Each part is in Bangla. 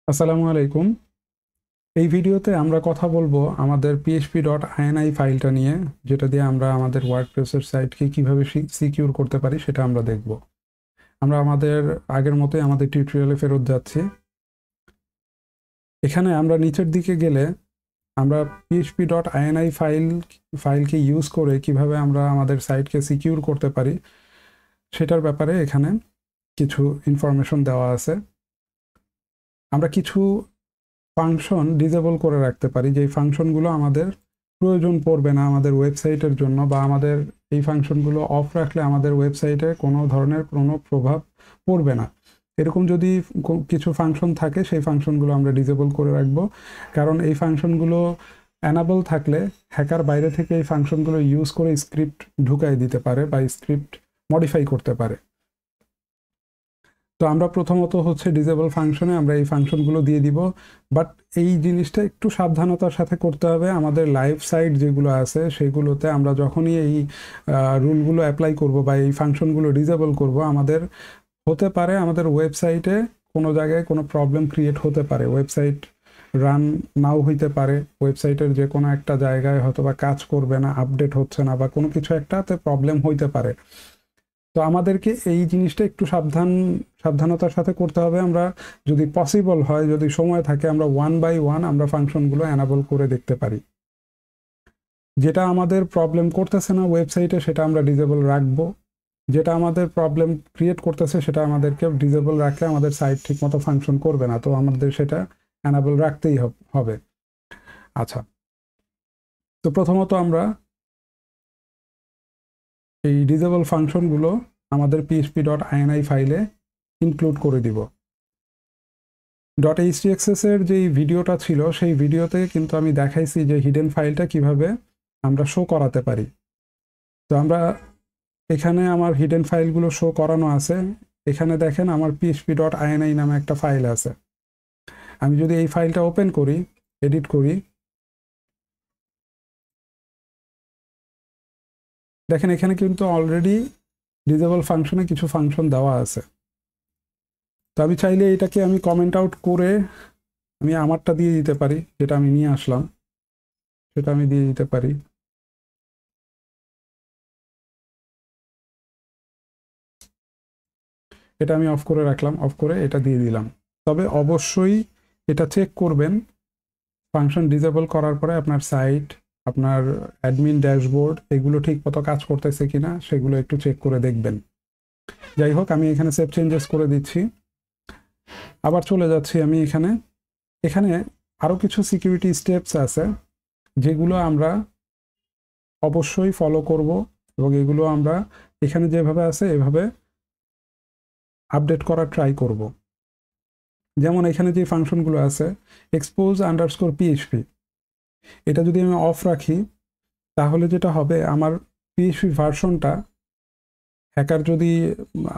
আসসালামু আলাইকুম। এই ভিডিওতে আমরা কথা বলবো আমাদের php.ini ফাইলটা নিয়ে, যেটা দিয়ে আমরা আমাদের ওয়ার্ডপ্রেসের সাইটকে কিভাবে সিকিউর করতে পারি সেটা আমরা দেখব। আমরা আমাদের আগের মতোই আমাদের টিউটোরিয়ালে ফেরত যাচ্ছি। এখানে আমরা নিচের দিকে গেলে আমরা php.ini ফাইলকে ইউজ করে কিভাবে আমরা আমাদের সাইটকে সিকিউর করতে পারি সেটার ব্যাপারে এখানে কিছু ইনফরমেশন দেওয়া আছে। আমরা কিছু ফাংশন ডিসেবল করে রাখতে পারি, যেই ফাংশনগুলো আমাদের প্রয়োজন পড়বে না আমাদের ওয়েবসাইটের জন্য, বা আমাদের এই ফাংশনগুলো অফ রাখলে আমাদের ওয়েবসাইটে কোনো ধরনের কোনো প্রভাব পড়বে না। এরকম যদি কিছু ফাংশন থাকে, সেই ফাংশনগুলো আমরা ডিসেবল করে রাখবো, কারণ এই ফাংশনগুলো অ্যানাবল থাকলে হ্যাকার বাইরে থেকে এই ফাংশনগুলো ইউজ করে স্ক্রিপ্ট ঢুকাই দিতে পারে বা স্ক্রিপ্ট মডিফাই করতে পারে। তো আমরা প্রথমত হচ্ছে ডিসেবল ফাংশনে আমরা এই ফাংশনগুলো দিয়ে দিব, বাট এই জিনিসটা একটু সাবধানতার সাথে করতে হবে। আমাদের লাইভ সাইট যেগুলো আছে সেগুলোতে আমরা যখনই এই রুলগুলো অ্যাপ্লাই করব বা এই ফাংশনগুলো ডিসেবল করব, আমাদের হতে পারে আমাদের ওয়েবসাইটে কোনো জায়গায় কোনো প্রবলেম ক্রিয়েট হতে পারে, ওয়েবসাইট রান নাও হইতে পারে, ওয়েবসাইটের যে কোনো একটা জায়গায় হয়তো বা কাজ করবে না, আপডেট হচ্ছে না, বা কোনো কিছু একটাতে প্রবলেম হইতে পারে। তো আমাদেরকে এই জিনিসটা একটু সাবধানতার সাথে করতে হবে। আমরা যদি পসিবল হয়, যদি সময় থাকে, আমরা 1 বাই 1 আমরা ফাংশনগুলো অ্যানাবল করে দেখতে পারি। যেটা আমাদের প্রবলেম করতেছে না ওয়েবসাইটে সেটা আমরা ডিসেবল রাখবো, যেটা আমাদের প্রবলেম ক্রিয়েট করতেছে সেটা আমাদেরকে ডিসেবল রাখলে আমাদের সাইট ঠিকমতো ফাংশন করবে না, তো আমাদের সেটা অ্যানাবল রাখতেই হবে। আচ্ছা, তো প্রথমত আমরা এই ডিসেবল ফাংশনগুলো আমাদের php.ini ফাইলে ইনক্লুড করে দিব। .htaccess এর যেই ভিডিওটা ছিল সেই ভিডিওতে কিন্তু আমি দেখাইছি যে হিডেন ফাইলটা কিভাবে আমরা শো করাতে পারি। তো আমরা এখানে আমার হিডেন ফাইলগুলো শো করানো আছে। এখানে দেখেন আমার php.ini নামে একটা ফাইল আছে। আমি যদি এই ফাইলটা ওপেন করি, এডিট করি, দেখেন এখানে কিন্তু অলরেডি ডিসেবল ফাংশনে কিছু ফাংশন দেওয়া আছে। তো আমি চাইলে এটাকে আমি কমেন্ট আউট করে আমি আমারটা দিয়ে দিতে পারি, যেটা আমি নিয়ে আসলাম সেটা আমি দিয়ে দিতে পারি। এটা আমি অফ করে রাখলাম, অফ করে এটা দিয়ে দিলাম। তবে অবশ্যই এটা চেক করবেন ফাংশন ডিসেবল করার পরে আপনার সাইট, আপনার অ্যাডমিন ড্যাশবোর্ড এগুলো ঠিক মতো কাজ করতেছে কিনা সেগুলো একটু চেক করে দেখবেন। যাই হোক, আমি এখানে সেভ চেঞ্জেস করে দিচ্ছি। আবার চলে যাচ্ছি আমি এখানে। এখানে আরও কিছু সিকিউরিটি স্টেপস আছে যেগুলো আমরা অবশ্যই ফলো করব, এবং এগুলো আমরা এখানে যেভাবে আছে এভাবে আপডেট করার ট্রাই করব। যেমন এখানে যে ফাংশনগুলো আছে expose_php, এটা যদি আমি অফ রাখি তাহলে যেটা হবে, আমার পিএইচপি ভার্সনটা হ্যাকার যদি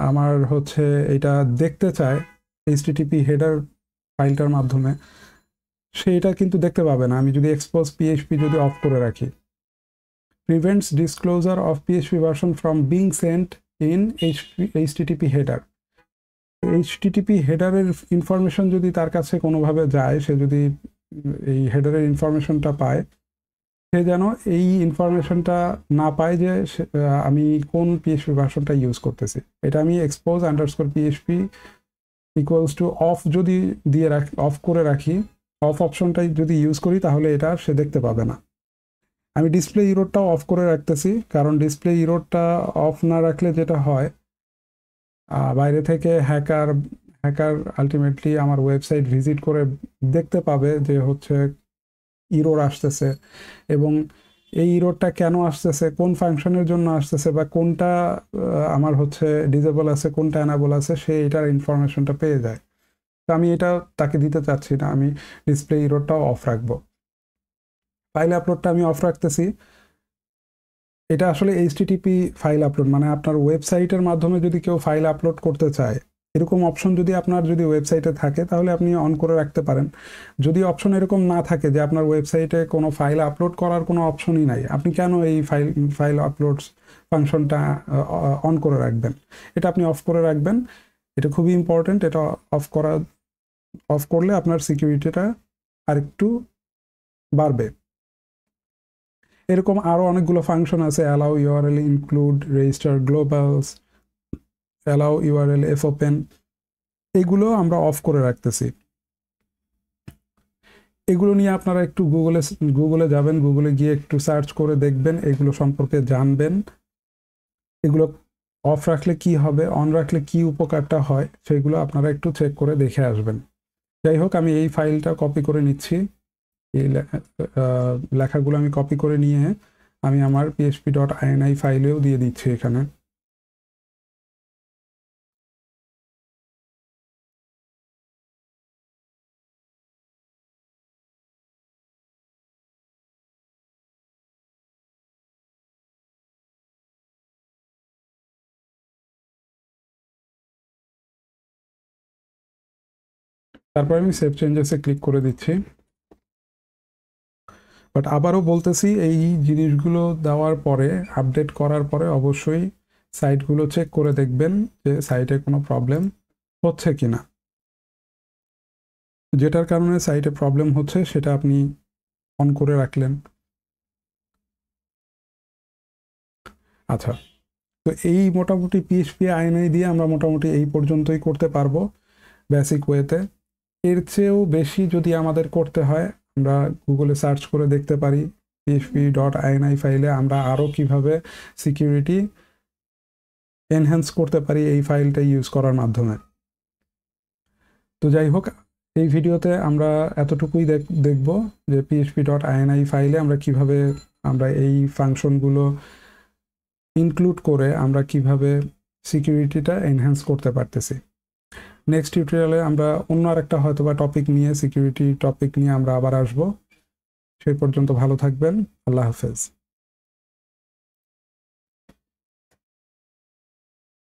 আমার হচ্ছে এটা দেখতে চায় এইচটিটিপি হেডার ফাইলটার মাধ্যমে, সেটা কিন্তু দেখতে পাবে না। আমি যদি এক্সপোজ পিএইচপি যদি অফ করে রাখি, prevents disclosure of PHP version from being sent in HTTP header. HTTP হেডারের ইনফরমেশন যদি তার কাছে কোনোভাবে যায়, সে যদি এই হেডারের ইনফরমেশনটা পায়, সে যেন এই ইনফরমেশনটা না পায় যে আমি কোন পিএইচপি ভার্সনটা ইউজ করতেছি। এটা আমি expose_php ইকুয়ালস টু অফ যদি দিয়ে রাখি, অফ করে রাখি, অফ অপশনটাই যদি ইউজ করি, তাহলে এটা সে দেখতে পাবে না। আমি ডিসপ্লে ইরোরটাও অফ করে রাখতেছি, কারণ ডিসপ্লে ইরোরটা অফ না রাখলে যেটা হয়, বাইরে থেকে হ্যাকার আলটিমেটলি আমার ওয়েবসাইট ভিজিট করে দেখতে পাবে যে হচ্ছে ইরোর আসতেছে, এবং এই ইরোরটা কেন আসতেছে, কোন ফাংশনের জন্য আসতেছে, বা কোনটা আমার হচ্ছে ডিসেবল আছে, কোনটা অ্যানাবল আছে, সে এটার ইনফরমেশনটা পেয়ে যায়। তো আমি এটা তাকে দিতে চাচ্ছি না, আমি ডিসপ্লে ইরোরটাও অফ রাখবো। ফাইল আপলোডটা আমি অফ রাখতেছি। এটা আসলে এইচটিটিপি ফাইল আপলোড, মানে আপনার ওয়েবসাইটের মাধ্যমে যদি কেউ ফাইল আপলোড করতে চায়, এরকম অপশন যদি আপনার ওয়েবসাইটে থাকে তাহলে আপনি অন করে রাখতে পারেন। যদি অপশন এরকম না থাকে যে আপনার ওয়েবসাইটে কোনো ফাইল আপলোড করার কোনো অপশনই নাই, আপনি কেন এই ফাইল আপলোড ফাংশনটা অন করে রাখবেন? এটা আপনি অফ করে রাখবেন। এটা খুবই ইম্পর্টেন্ট, এটা অফ করা অফ করলে আপনার সিকিউরিটিটা আরেকটু বাড়বে। এরকম আরও অনেকগুলো ফাংশন আছে, allow URL include register globals, allow URL f open, এগুলো আমরা অফ করে রাখতেছি। এগুলো নিয়ে আপনারা একটু গুগলে যাবেন, গুগলে গিয়ে একটু সার্চ করে দেখবেন, এগুলো সম্পর্কে জানবেন। এগুলো অফ রাখলে কি হবে, অন রাখলে কি উপকারটা হয়, সেগুলো আপনারা একটু চেক করে দেখে আসবেন। যাই হোক, আমি এই ফাইলটা কপি করে নিচ্ছি। এই লেখাগুলো আমি কপি করে নিয়ে আমি আমার php.ini ফাইলেও দিয়ে দিচ্ছি এখানে। তারপর আমি সেভ চেঞ্জেসে ক্লিক করে দিচ্ছি। বাট আবারও বলতেছি, এই জিনিসগুলো দেওয়ার পরে, আপডেট করার পরে অবশ্যই সাইটগুলো চেক করে দেখবেন যে সাইটে কোনো প্রবলেম হচ্ছে কিনা। যেটার কারণে সাইটে প্রবলেম হচ্ছে সেটা আপনি অন করে রাখলেন। আচ্ছা, তো এই মোটামুটি php.ini দিয়ে আমরা মোটামুটি এই পর্যন্তই করতে পারবো বেসিক ওয়েতে। এর চেয়েও বেশি যদি আমাদের করতে হয়, আমরা গুগলে সার্চ করে দেখতে পারি php.ini ফাইলে আমরা আরও কিভাবে সিকিউরিটি এনহ্যান্স করতে পারি এই ফাইলটা ইউজ করার মাধ্যমে। তো যাই হোক, এই ভিডিওতে আমরা এতটুকুই দেখব যে php.ini ফাইলে আমরা কিভাবে আমরা এই ফাংশনগুলো ইনক্লুড করে আমরা কিভাবে সিকিউরিটিটা এনহ্যান্স করতে পারতেছি। নেক্সট টিউটোরিয়ালে আমরা অন্য আরেকটা হয়তো বা টপিক নিয়ে, সিকিউরিটি টপিক নিয়ে আমরা আবার আসবো। সেই পর্যন্ত ভালো থাকবেন। আল্লাহ হাফেজ।